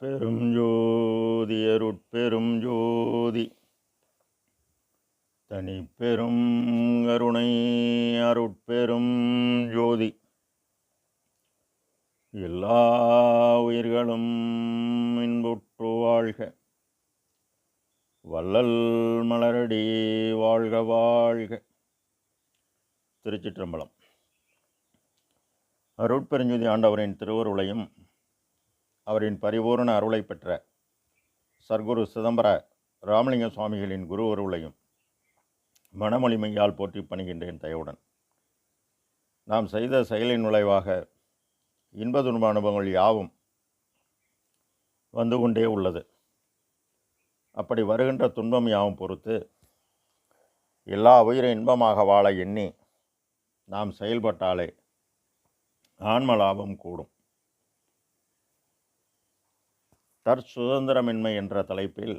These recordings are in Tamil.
அருட்பெரும் ஜோதி அருட்பெரும் ஜோதி தனிப்பெரும் கருணை அருட்பெரும் ஜோதி எல்லா உயிர்களும் இன்புற்று வாழ்க. வள்ளல் மலரடி வாழ்க வாழ்க. திருச்சிற்றம்பலம். அருட்பெருஞ்ஜோதி ஆண்டவரின் திருவருளையும் அவரின் பரிபூர்ண அருளை பெற்ற சர்க்குரு சிதம்பர ராமலிங்க சுவாமிகளின் குரு அருளையும் மனமொழிமையால் போற்றி பணிகின்றேன் தயவுடன். நாம் செய்த செயலின் விளைவாக இன்ப துன்ப அனுபவங்கள் யாவும் வந்து கொண்டே உள்ளது. அப்படி வருகின்ற துன்பம் யாவும் பொறுத்து எல்லா உயிரை இன்பமாக வாழ எண்ணி நாம் செயல்பட்டாலே ஆன்ம லாபம் கூடும். தற்சுதந்திரமின்மை என்ற தலைப்பில்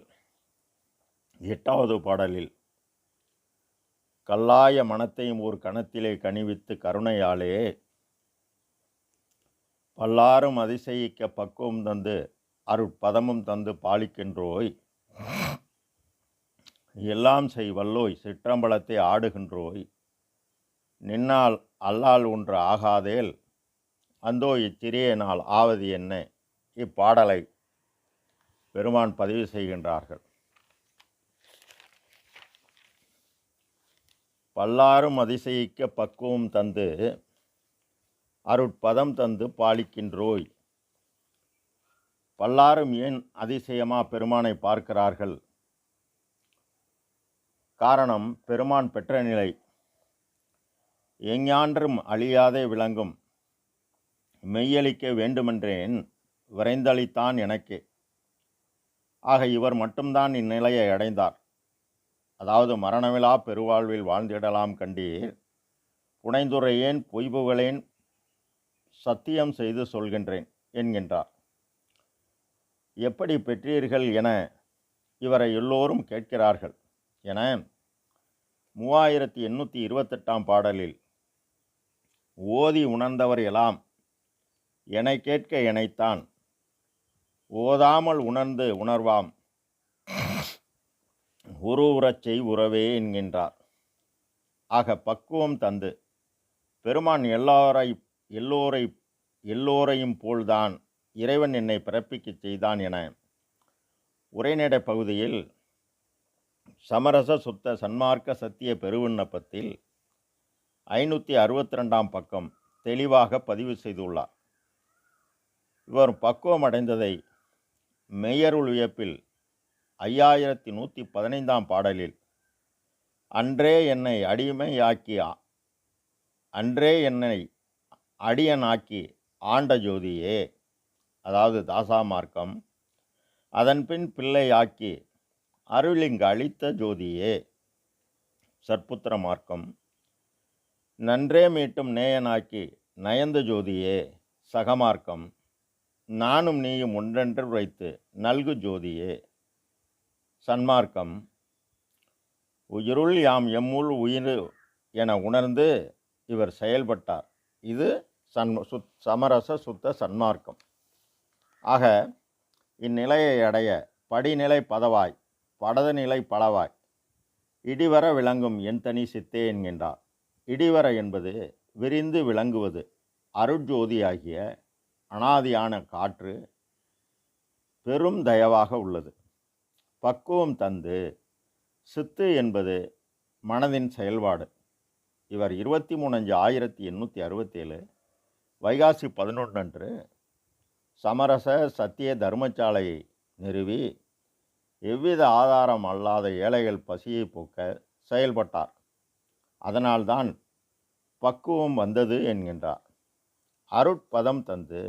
8வது பாடலில் கல்லாய மனத்தையும் ஒரு கணத்திலே கனிவித்து கருணையாலே பல்லாரும் அதிசயிக்க பக்குவம் தந்து அருட்பதமும் தந்து பாலிக்கின்றோய், எல்லாம் செய் வல்லோய் சிற்றம்பலத்தை ஆடுகின்றோய், நின்னால் அல்லால் ஒன்று ஆகாதேல் அந்தோ இச்சிறிய நாள் ஆவது என்ன. இப்பாடலை பெருமான் பதிவு செய்கின்றார்கள். பல்லாரும் அதிசயிக்க பக்குவம் தந்து அருட்பதம் தந்து பாலிக்கின்றோய். பல்லாரும் ஏன் அதிசயமாக பெருமானை பார்க்கிறார்கள்? காரணம், பெருமான் பெற்ற நிலை எஞ்ஞான்றும் அழியாதே விளங்கும். மெய்யளிக்க வேண்டுமென்றேன் விரைந்தளித்தான் எனக்கே. ஆக இவர் மட்டும்தான் இந்நிலையை அடைந்தார். அதாவது மரணமிலா பெருவாழ்வில் வாழ்ந்திடலாம் கண்டீர், புனைந்துரையேன் பொய்புகளேன் சத்தியம் செய்து சொல்கின்றேன் என்கின்றார். எப்படி பெற்றீர்கள் என இவரை எல்லோரும் கேட்கிறார்கள் என 3828 பாடலில் ஓதி உணர்ந்தவர் எல்லாம் என கேட்க எனைத்தான் ஓதாமல் உணர்ந்து உணர்வாம் உருவுறச் செய் உறவே என்கின்றார். ஆக பக்குவம் தந்து பெருமான் எல்லோரையும் போல்தான் இறைவன் என்னை பிறப்பிக்கச் செய்தான் என உரைநடை பகுதியில் சமரச சுத்த சன்மார்க்க சத்திய பெருவிண்ணப்பத்தில் 562 பக்கம் தெளிவாக பதிவு செய்துள்ளார். இவர் பக்குவம் அடைந்ததை மெய்யருள் வியப்பில் 5115 பாடலில் அன்றே என்னை அடியனாக்கி ஆண்ட ஜோதியே, அதாவது தாசா மார்க்கம், அதன்பின் பிள்ளையாக்கி அருளிங்கு அளித்த ஜோதியே சற்புத்திர மார்க்கம், நன்றே மீட்டும் நேயனாக்கி நயந்த ஜோதியே சகமார்க்கம், நானும் நீயும் ஒன்றென்று வைத்து நல்கு ஜோதியே சன்மார்க்கம், உயிருள் யாம் எம்முள் உயிர் என உணர்ந்து இவர் செயல்பட்டார். இது சமரச சுத்த சன்மார்க்கம். ஆக இந்நிலையை அடைய படிநிலை பதவாய் படதநிலை பலவாய் இடிவர விளங்கும் என் தனி சித்தே என்கின்றார். இடிவர என்பது விரிந்து விளங்குவது. அருட்ஜோதி ஆகிய அனாதியான காற்று பெரும் தயவாக உள்ளது. பக்குவம் தந்து சித்து என்பது மனதின் செயல்பாடு. இவர் 23/5/1867 வைகாசி 11 அன்று சமரச சத்திய தர்மசாலையை நிறுவி எவ்வித ஆதாரம் அல்லாத ஏழைகள் பசியை போக்க செயல்பட்டார். அதனால்தான் பக்குவம் வந்தது என்கின்றார். அருட்பதம் தந்து,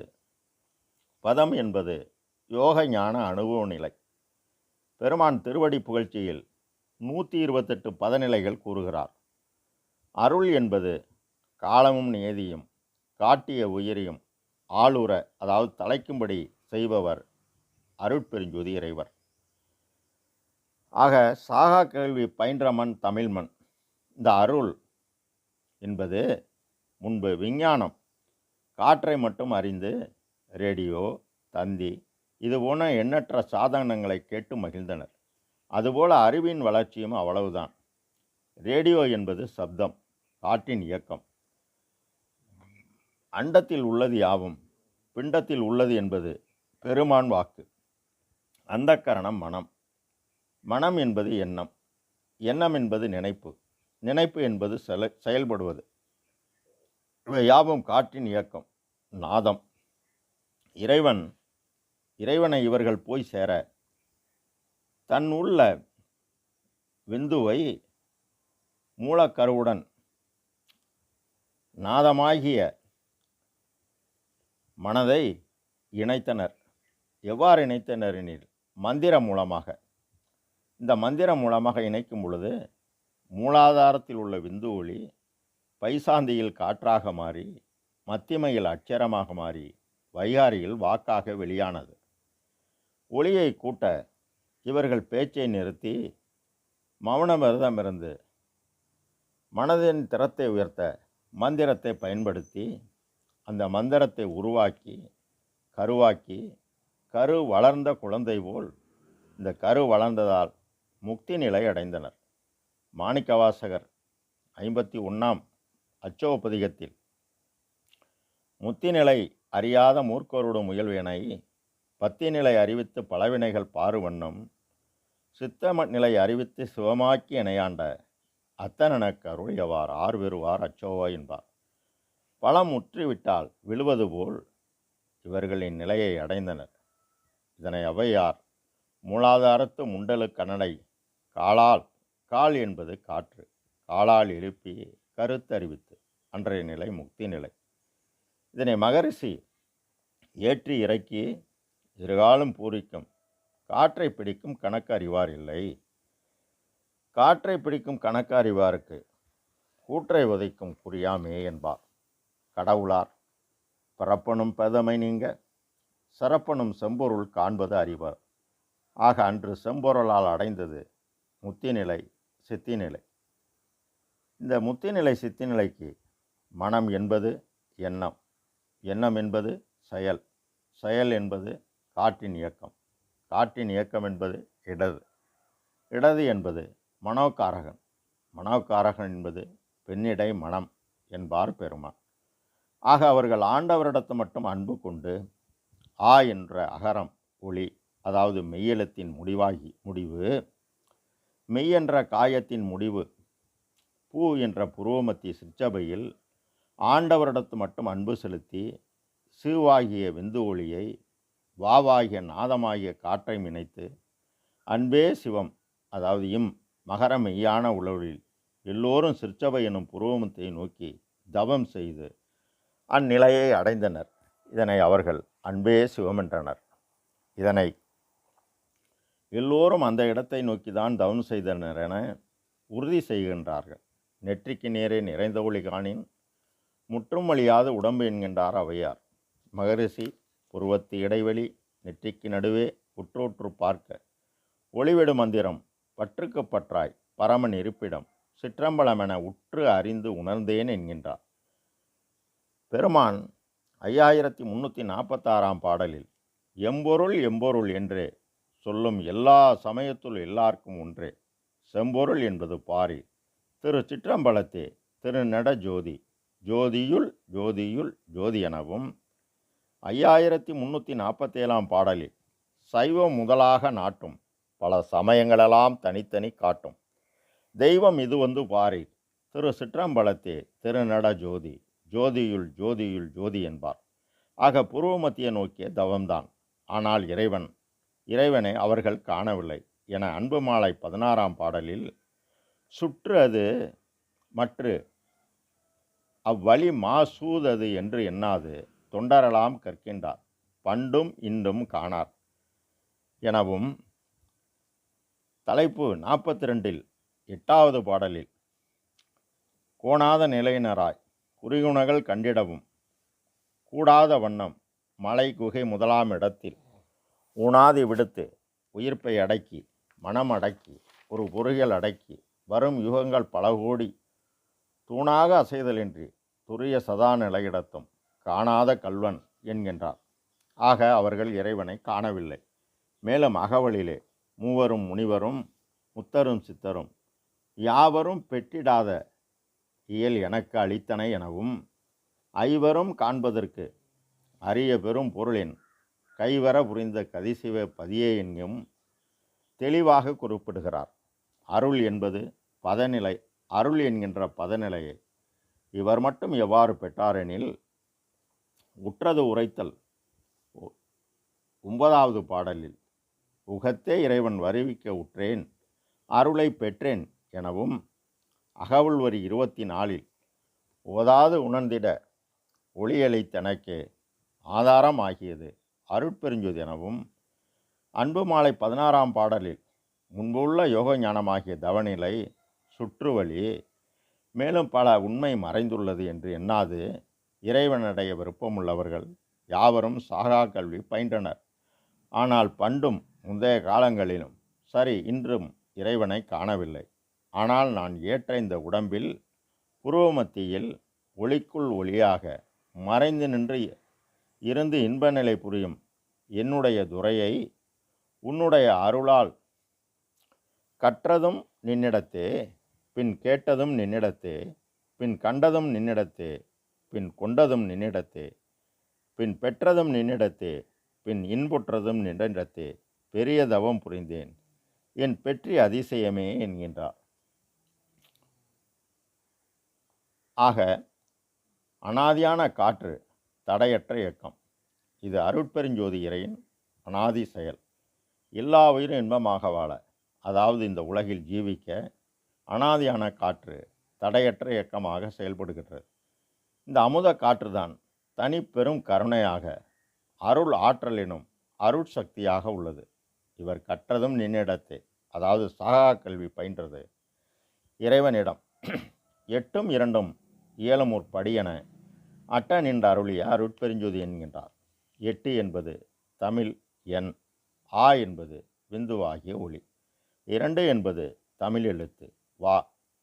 பதம் என்பது யோக ஞான அனுபவ நிலை. பெருமான் திருவடி புகழ்ச்சியில் 128 பதநிலைகள் கூறுகிறார். அருள் என்பது காலமும் நியதியும் காட்டிய உயிரியும் ஆளுற, அதாவது தலைக்கும்படி செய்பவர் அருட்பெருஞ்சோதி இறைவர். ஆக சாகா கேள்வி பயின்றமன் தமிழ்மண். இந்த அருள் என்பது முன்பு விஞ்ஞானம் காற்றை மட்டும் அறிந்து ரேடியோ, தந்தி, இதுபோன எண்ணற்ற சாதனங்களை கேட்டு மகிழ்ந்தனர். அதுபோல அறிவின் வளர்ச்சியும் அவ்வளவுதான். ரேடியோ என்பது சப்தம், காற்றின் இயக்கம். அண்டத்தில் உள்ளது யாவும் பிண்டத்தில் உள்ளது என்பது பெருமான் வாக்கு. அந்தக்கரணம் மனம், மனம் என்பது எண்ணம், எண்ணம் என்பது நினைப்பு, நினைப்பு என்பது செயல்படுவது. இவை யாவும் காற்றின் இயக்கம், நாதம். இறைவனை இவர்கள் போய் சேர தன் உள்ள விந்துவை மூலக்கருவுடன் நாதமாகிய மனதை இணைத்தனர். எவ்வாறு இணைத்தனர் எனில் மந்திரம் மூலமாக. இந்த மந்திரம் மூலமாக இணைக்கும் பொழுது மூலாதாரத்தில் உள்ள விந்து ஒளி பைசாந்தியில் காற்றாக மாறி, மத்திமையில் அட்சரமாக மாறி, வைகாரியில் வாக்காக வெளியானது. ஒளியை கூட்ட இவர்கள் பேச்சை நிறுத்தி மௌன விரதமிருந்து மனதின் திறத்தை உயர்த்த மந்திரத்தை பயன்படுத்தி அந்த மந்திரத்தை உருவாக்கி கருவாக்கி, கரு வளர்ந்த குழந்தை போல் இந்த கரு வளர்ந்ததால் முக்தி நிலை அடைந்தனர். மாணிக்கவாசகர் 51ஆம் அச்சோபதிகத்தில் முத்திநிலை அறியாத மூர்க்கரோடு முயல்வினை பத்திநிலை அறிவித்து பலவினைகள் பாருவண்ணம் சித்த நிலை அறிவித்து சிவமாக்கி இணையாண்ட அத்தனனக்கு அருளியவார் ஆர் பெறுவார் அச்சோவா என்பார். பழம் முற்றிவிட்டால் விழுவது போல் இவர்களின் நிலையை அடைந்தனர். இதனை ஔவையார் மூலாதாரத்து முண்டலு கண்ணடை காலால், கால் என்பது காற்று, காலால் எழுப்பி கருத்தறிவித்து அன்றைய நிலை முக்தி நிலை. இதனை மகரிஷி ஏற்றி இறக்கி இருகாலும் பூரிக்கும் காற்றை பிடிக்கும் கணக்கு அறிவார் இல்லை. காற்றை பிடிக்கும் கணக்கு அறிவாருக்கு கூற்றை உதைக்கும் குறியாமே என்பார். கடவுளார் பிறப்பனும் பெதமை நீங்க சிறப்பனும் செம்பொருள் காண்பது அறிவார். ஆக அன்று செம்பொருளால் அடைந்தது முத்திநிலை சித்திநிலை. இந்த முத்திநிலை சித்திநிலைக்கு மனம் என்பது எண்ணம், எண்ணம் என்பது செயல், செயல் என்பது காற்றின் இயக்கம், காற்றின் இயக்கம் என்பது இடது, இடது என்பது மனோகாரகன், மனோகாரகன் என்பது பெண்ணிடை மனம் என்பார் பெருமான். ஆக அவர்கள் ஆண்டவரிடத்து மட்டும் அன்பு கொண்டு ஆ என்ற அகரம் ஒளி, அதாவது மெய்யெழுத்தின் முடிவு, மெய் என்ற காயத்தின் முடிவு, பூ என்ற புருவமத்திய சிற்றபையில் ஆண்டவரிடத்து மட்டும் அன்பு செலுத்தி சிவாகிய விந்து ஒளியை வாவாகிய நாதமாகிய காற்றை இணைத்து அன்பே சிவம், அதாவது மகர மெய்யான உலகில் எல்லோரும் சிற்சபை எனும் புருவமத்தை நோக்கி தவம் செய்து அந்நிலையை அடைந்தனர். இதனை அவர்கள் அன்பே சிவம் என்றனர். இதனை எல்லோரும் அந்த இடத்தை நோக்கிதான் தவம் செய்தனர் என உறுதி செய்கின்றார்கள். நெற்றிக்கு நேரே நிறைந்த ஒளி காணின் முற்றும் அழியாத உடம்பு என்கின்றார் ஔவையார். மகரிஷி புருவத்து இடைவெளி நெற்றிக்கு நடுவே உற்றோற்று பார்க்க ஒளிவிடு மந்திரம் பற்றுக்கு பற்றாய் பரமன் இருப்பிடம் சிற்றம்பலமென உற்று அறிந்து உணர்ந்தேன் என்கின்றார். பெருமான் 5346ஆம் பாடலில் எம்பொருள் எம்பொருள் என்றே சொல்லும் எல்லா சமயத்துள் எல்லாருக்கும் ஒன்றே செம்பொருள் என்பது பாரி திரு சிற்றம்பலத்தே திருநட ஜோதி ஜோதியுள் ஜோதியுள் ஜோதி எனவும் 5347ஆம் பாடலில் சைவம் முதலாக நாட்டும் பல சமயங்களெல்லாம் தனித்தனி காட்டும் தெய்வம் இது வந்து பாரி திரு சிற்றம்பலத்தே திருநட ஜோதி ஜோதியுள் ஜோதியுள் ஜோதி என்பார். ஆக புருவமத்திய நோக்கிய தவம்தான். ஆனால் இறைவனை அவர்கள் காணவில்லை என அன்பு மாலை 16ஆம் பாடலில் சுற்று அது மற்று அவ்வழி மாசூதது என்று எண்ணாது தொண்டரெல்லாம் கற்கின்றார் பண்டும் இன்றும் காணார் எனவும் தலைப்பு 42இல் 8வது பாடலில் கோணாத நிலையினராய் குறிகுணங்கள் கண்டிடவும் கூடாத வண்ணம் மலை குகை முதலாம் இடத்தில் ஊனாதி விடுத்து உயிர்ப்பை அடக்கி மனம் அடக்கி ஒரு பொறிகள் அடக்கி வரும் யுகங்கள் பல கோடி தூணாக அசைதலின்றி துரிய சதா நிலையிடத்தும் காணாத கல்வன் என்கின்றார். ஆக அவர்கள் இறைவனை காணவில்லை. மேலும் அகவலிலே மூவரும் முனிவரும் முத்தரும் சித்தரும் யாவரும் பெற்றிடாத இயல் எனக்கு அளித்தனை எனவும் ஐவரும் காண்பதற்கு அரிய பெரும் பொருளின் கைவர புரிந்த கதிசிவ பதியே என்கும் தெளிவாக குறிப்பிடுகிறார். அருள் என்பது பதநிலை. அருள் என்கின்ற பதநிலையை இவர் மட்டும் எவ்வாறு பெற்றாரெனில், உற்றது உரைத்தல் 9வது பாடலில் உகத்தே இறைவன் வருவிக்க உற்றேன் அருளை பெற்றேன் எனவும், அகவல் வரி 24இல் ஓதாது உணர்ந்திட ஒளியளித்தனக்கே ஆதாரம் ஆகியது அருட்பெருஞ்சோதி எனவும், அன்பு மாலை 16ஆம் பாடலில் முன்புள்ள யோக ஞானமாகிய தவநிலை சுற்றுவழி மேலும் பல உண்மை மறைந்துள்ளது என்று எண்ணாது இறைவனடைய விருப்பமுள்ளவர்கள் யாவரும் சாகா கல்வி பயின்றனர். ஆனால் பண்டும் முந்தைய காலங்களிலும் சரி இன்றும் இறைவனை காணவில்லை. ஆனால் நான் ஏற்ற இந்த உடம்பில் புருவமத்தியில் ஒளிக்குள் ஒளியாக மறைந்து நின்று இருந்து இன்ப நிலை புரியும் என்னுடைய துறையை உன்னுடைய அருளால் கற்றதும் நின்னிடத்தே, பின் கேட்டதும் நின்னிடத்தே, பின் கண்டதும் நின்னிடத்தே, பின் கொண்டதும் நின்னிடத்தே, பின் பெற்றதும் நின்னிடத்தே, பின் இன்புற்றதும் நின்னிடத்தே பெரிய தவம் புரிந்தேன் என் பெற்றி அதிசயமே என்கின்றார். ஆக அனாதியான காற்று தடையற்ற இயக்கம். இது அருட்பெருஞ்சோதி இறையின் அனாதி செயல். எல்லா உயிரும் இன்பமாக வாழ, அதாவது இந்த உலகில் ஜீவிக்க அனாதியான காற்று தடையற்ற இயக்கமாக செயல்படுகின்றது. இந்த அமுத காற்றுதான் தனி பெரும் கருணையாக அருள் ஆற்றல் எனும் அருட்சக்தியாக உள்ளது. இவர் கற்றதும் நின்னிடத்தே, அதாவது சாகா கல்வி பயின்றது இறைவனிடம். 8ம் 2ம் இயலமுற் படியென அட்ட நின்ற அருளிய அருட்பெருஞ்சோதி என்கின்றார். 8 என்பது தமிழ் எண், ஆ என்பது விந்துவாகிய ஒளி, 2 என்பது தமிழ் எழுத்து, வா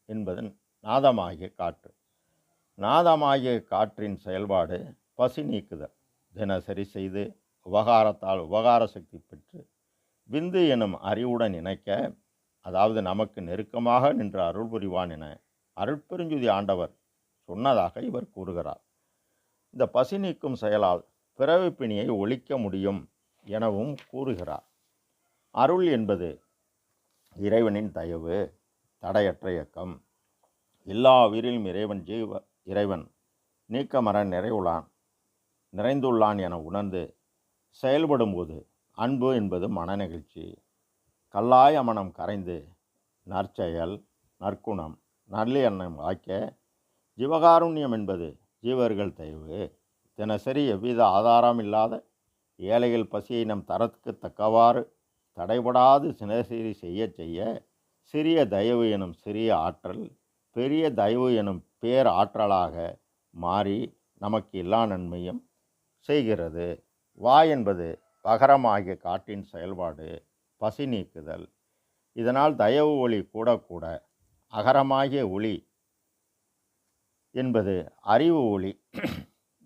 என்பது நாதமாகிய காற்று. நாதமாகிய காற்றின் செயல்பாடு பசி நீக்குதல். தினசரி செய்து உபகாரத்தால் உபகார சக்தி பெற்று விந்து எனும் அறிவுடன் இணைக்க, அதாவது நமக்கு நெருக்கமாக நின்று அருள் புரிவான் என அருட்பெருஞ்சுதி ஆண்டவர் சொன்னதாக இவர் கூறுகிறார். இந்த பசி நீக்கும் செயலால் பிறவிப்பிணியை ஒழிக்க முடியும் எனவும் கூறுகிறார். அருள் என்பது இறைவனின் தயவு, தடையற்ற இயக்கம். எல்லா உயிரிலும் இறைவன் நீக்கமர நிறைந்துள்ளான் என உணர்ந்து செயல்படும்போது அன்பு என்பது மனநெகிழ்ச்சி. கல்லாய மனம் கரைந்து நற்செயல், நற்குணம், நல்லெண்ணம் ஆக்க ஜீவகாருண்யம் என்பது ஜீவர்கள் தயவு. தினசரி எவ்வித ஆதாரம் இல்லாத ஏழைகள் பசியை நம் தரத்துக்கு தக்கவாறு தடைபடாது தினசரி செய்ய சிறிய தயவு எனும் சிறிய ஆற்றல் பெரிய தயவு எனும் பேர் ஆற்றலாக மாறி நமக்கு எல்லா நன்மையும் செய்கிறது. வா என்பது பகரமாகிய காற்றின் செயல்பாடு பசி நீக்குதல். இதனால் தயவு ஒளி கூட கூட அகரமாகிய ஒளி என்பது அறிவு ஒளி.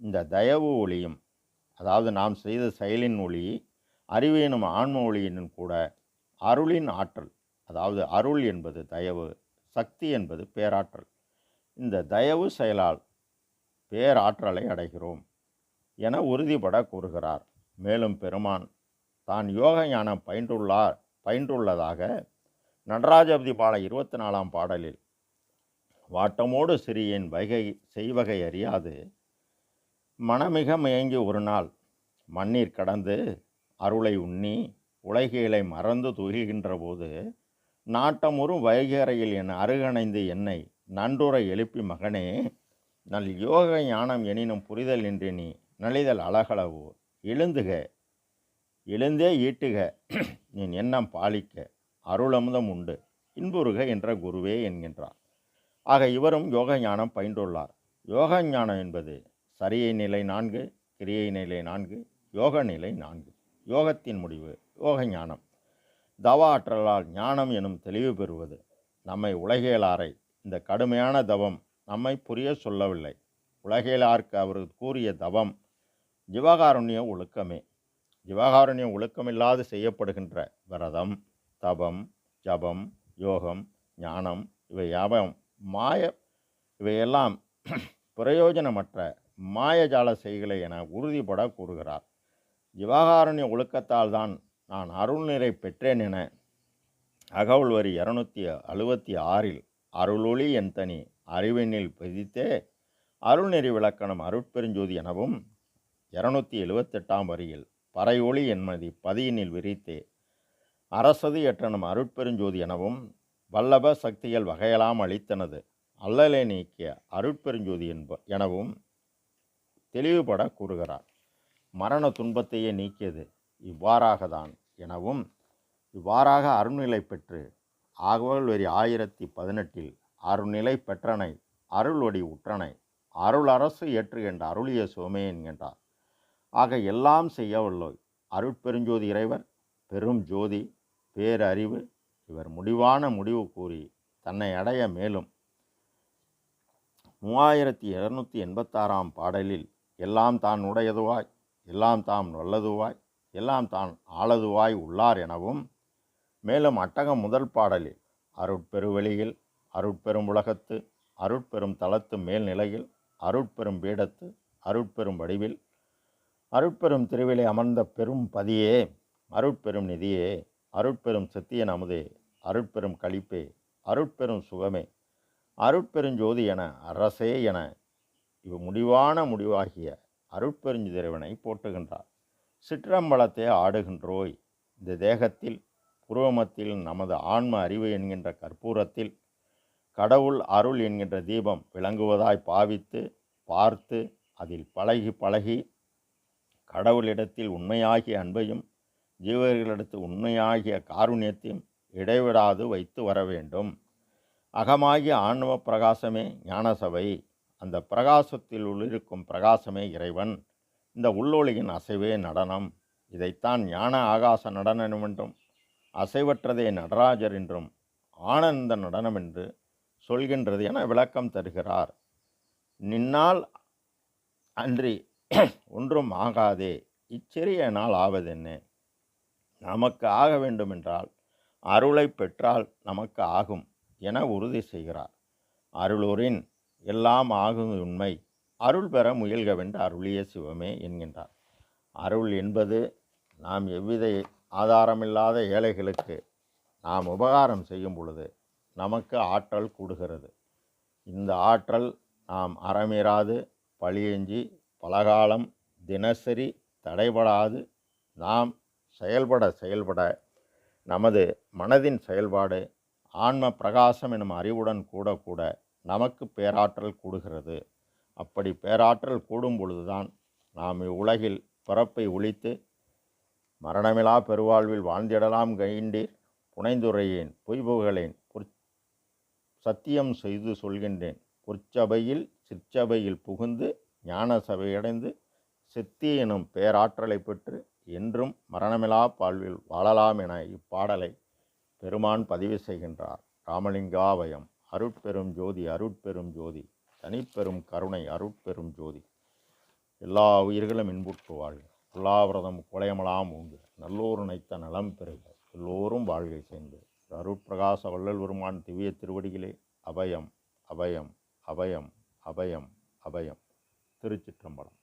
இந்த தயவு ஒளியும், அதாவது நாம் செய்த செயலின் ஒளி, அறிவு எனும் ஆன்ம ஒளியினும் கூட அருளின் ஆற்றல். அதாவது அருள் என்பது தயவு, சக்தி என்பது பேராற்றல். இந்த தயவு செயலால் பேராற்றலை அடைகிறோம் என உறுதிபட கூறுகிறார். மேலும் பெருமான் தான் யோக ஞானம் பயின்றுள்ளதாக நடராஜபதி பாட 24ஆம் பாடலில் வாட்டமோடு சிறியேன் வைகை செய்வகை அறியாது மனமிக மயங்கி ஒரு நாள் மண்ணீர் கடந்து அருளை உண்ணி உலகியலை மறந்து துகில்கின்ற போது நாட்டமுறும் வைகரையில் என் அருகணைந்து என்னை நன்றுரை எழுப்பி மகனே நல் யோக ஞானம் எனினும் புரிதல் நின்று நீ நலிதல் அழகளவோ எழுந்தே ஈட்டுக நீ எண்ணம் பாலிக்க அருளமுதம் உண்டு இன்புறுக என்ற குருவே என்கின்றார். ஆக இவரும் யோக ஞானம் பயின்றுள்ளார். யோக ஞானம் என்பது சரியை நிலை 4, கிரியை நிலை 4, யோக நிலை 4. யோகத்தின் முடிவு யோக ஞானம். தவ ஆற்றலால் ஞானம் எனும் தெளிவு பெறுவது. நம்மை உலகியலாரை இந்த கடுமையான தவம் நம்மை புரிய சொல்லவில்லை. உலகியலாருக்கு அவர் கூறிய தவம் ஜீவகாருண்ய ஒழுக்கமே. ஜீவகாருண்யம் ஒழுக்கமில்லாது செய்யப்படுகின்ற விரதம், தபம், ஜபம், யோகம், ஞானம் இவையெல்லாம் பிரயோஜனமற்ற மாயஜால செய்களை என உறுதிபட கூறுகிறார். ஜீவகாருண்ய ஒழுக்கத்தால் தான் நான் அருள்நிறை பெற்றேன் என அகவுள்வரி 266 அருளொளி என் தனி அறிவெண்ணில் பதித்தே அருள்நெறி விளக்கணம் அருட்பெருஞ்சோதி எனவும் 278 வரியில் பறையொளி என்மதி பதியினில் விரித்தே அரசது எற்றனும் அருட்பெருஞ்சோதி எனவும் வல்லப சக்திகள் வகையெல்லாம் அளித்தனது அல்லலை நீக்கிய அருட்பெருஞ்சோதி எனவும் தெளிவுபட கூறுகிறார். மரண துன்பத்தையே நீக்கியது இவ்வாறாகத்தான் எனவும் இவ்வாறாக அருள்நிலை பெற்று அகவல்வரி 1018 அருள்நிலை பெற்றனை அருள்வடி உற்றனை அருள் அரசு ஏற்று என்ற அருளிய சோமே என்கின்றார். ஆக எல்லாம் செய்யவல்லோய் அருட்பெருஞ்சோதி இறைவர் பெரும் ஜோதி பேரறிவு இவர் முடிவான முடிவு கூறி தன்னை அடைய மேலும் 3286 பாடலில் எல்லாம் தான் உடையதுவாய் எல்லாம் தாம் வல்லதுவாய் எல்லாம் தான் ஆளதுவாய் உள்ளார் எனவும் மேலும் அட்டகம் முதல் பாடலில் அருட்பெருவெளியில் அருட்பெரும் உலகத்து அருட்பெரும் தளத்து மேல்நிலையில் அருட்பெரும் பீடத்து அருட்பெரும் வடிவில் அருட்பெரும் திருவிலை அமர்ந்த பெரும் பதியே அருட்பெரும் நிதியே அருட்பெரும் சத்தியன் அமுதே அருட்பெரும் களிப்பே அருட்பெரும் சுகமே அருட்பெருஞ்சோதி என அரசே என முடிவான முடிவாகிய அருட்பெருஞ்சிறைவனை போற்றுகின்றார். சிற்றம்பலத்தை ஆடுகின்றோய் இந்த தேகத்தில் புருவமத்தில் நமது ஆன்ம அறிவு என்கின்ற கற்பூரத்தில் கடவுள் அருள் என்கின்ற தீபம் விளங்குவதாய் பாவித்து பார்த்து அதில் பழகி கடவுளிடத்தில் உண்மையாகிய அன்பையும் ஜீவர்களிடத்து உண்மையாகிய காருண்யத்தையும் இடைவிடாது வைத்து வர வேண்டும். அகமாகிய ஆன்ம பிரகாசமே ஞானசபை, அந்த பிரகாசத்தில் உள்ளிருக்கும் பிரகாசமே இறைவன், இந்த உள்ளொளியின் அசைவே நடனம், இதைத்தான் ஞான ஆகாச நடனம் என்றும் அசைவற்றதே நடராஜர் என்றும் ஆனந்த நடனம் என்று சொல்கின்றது என விளக்கம் தருகிறார். நின்னால் அன்றி ஒன்றும் ஆகாதே, இச்சிறிய நாள் ஆவதென்ன, நமக்கு ஆக வேண்டுமென்றால் அருளை பெற்றால் நமக்கு ஆகும் என உறுதி செய்கிறார். அருளூரின் எல்லாம் ஆகும் உண்மை, அருள் பெற முயல்கவென்று அருளிய சிவமே என்கின்றார். அருள் என்பது நாம் எவ்வித ஆதாரமில்லாத ஏழைகளுக்கு நாம் உபகாரம் செய்யும் பொழுது நமக்கு ஆற்றல் கூடுகிறது. இந்த ஆற்றல் நாம் அறமீறாது பழியெஞ்சி பலகாலம் தினசரி தடைபடாது நாம் செயல்பட நமது மனதின் செயல்பாடு ஆன்ம பிரகாசம் எனும் அறிவுடன் கூட நமக்கு பேராற்றல் கூடுகிறது. அப்படி பேராற்றல் கூடும் பொழுதுதான் நாம் இவ்வுலகில் பிறப்பை ஒழித்து மரணமிலா பெருவாழ்வில் வாழ்ந்திடலாம். கயிண்டீர் புனைந்துரையேன் பொய்புகளேன் சத்தியம் செய்து சொல்கின்றேன், பொற்சபையில் சிற்சபையில் புகுந்து ஞான சபையடைந்து சித்தி எனும் பேராற்றலை பெற்று என்றும் மரணமிலா வாழ்வில் வாழலாம் என இப்பாடலை பெருமான் பதிவு செய்கின்றார். ராமலிங்காவயம். அருட்பெரும் ஜோதி அருட்பெரும் ஜோதி தனிப்பெரும் கருணை அருட்பெரும் ஜோதி. எல்லா உயிர்களும் இன்புற்று வாழ்க, எல்லாவிரதம் குலையமலாம் உண்டு, நல்லோர் நினைத்த நலம் பெறுக, எல்லோரும் வாழ்கை சேர்ந்து அருட்பிரகாச வள்ளல் பெருமான் திவ்ய திருவடிகளே அபயம் அபயம் அபயம் அபயம் அபயம். திருச்சிற்றம்பலம்.